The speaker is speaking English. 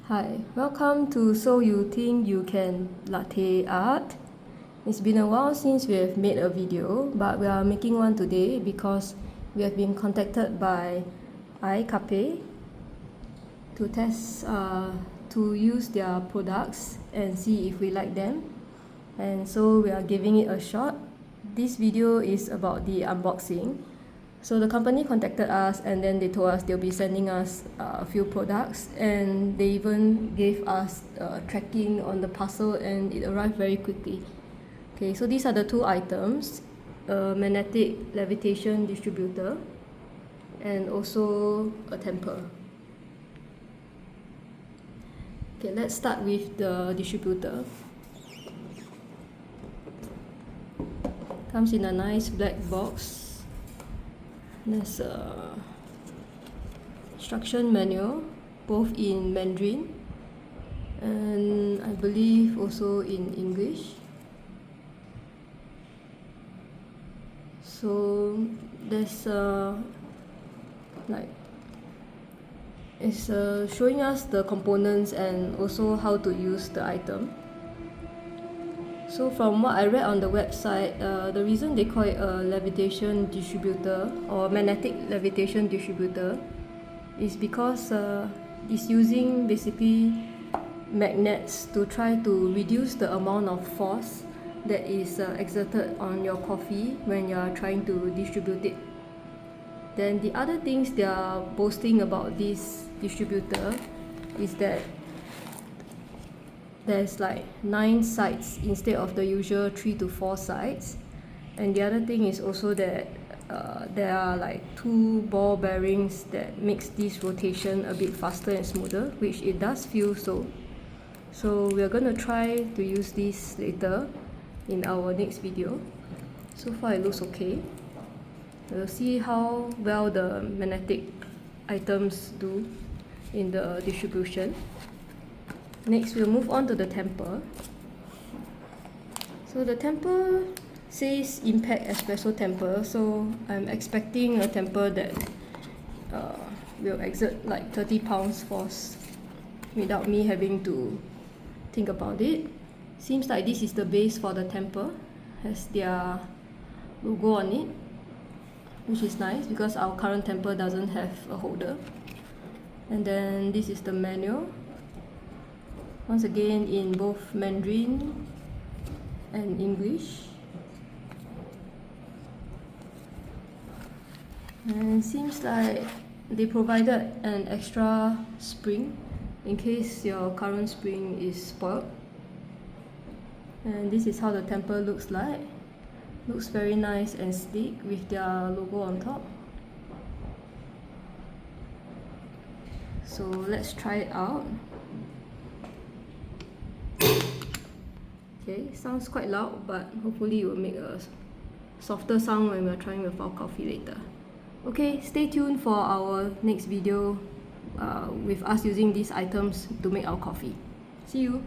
Hi, welcome to So You Think You Can Latte Art. It's been a while since we have made a video, but we are making one today because we have been contacted by IKAPE to test, to use their products and see if we like them. And so we are giving it a shot. This video is about the unboxing. So the company contacted us and then they told us they'll be sending us a few products, and they even gave us tracking on the parcel, and it arrived very quickly. Okay, so these are the two items: a magnetic levitation distributor and also a tamper. Okay, let's start with the distributor. Comes in a nice black box. There's a instruction manual, both in Mandarin and I believe also in English. So there's it's showing us the components and also how to use the item. So from what I read on the website, the reason they call it a levitation distributor or magnetic levitation distributor is because it's using basically magnets to try to reduce the amount of force that is exerted on your coffee when you are trying to distribute it. Then the other things they are boasting about this distributor is that there's like 9 sides instead of the usual 3 to 4 sides. And the other thing is also that there are like 2 ball bearings that makes this rotation a bit faster and smoother, which it does feel so. So we're gonna try to use this later in our next video. So far it looks okay. We'll see how well the magnetic items do in the distribution. Next, we'll move on to the tamper. So the tamper says Impact Espresso Tamper, so I'm expecting a tamper that will exert like 30 pounds force without me having to think about it. Seems like this is the base for the tamper, has their logo on it, which is nice because our current tamper doesn't have a holder. And then this is the manual. Once again in both Mandarin and English. And it seems like they provided an extra spring in case your current spring is spoiled. And this is how the tamper looks like. Looks very nice and sleek with their logo on top. So let's try it out. Okay, sounds quite loud, but hopefully it will make a softer sound when we're trying with our coffee later. Okay, stay tuned for our next video with us using these items to make our coffee. See you!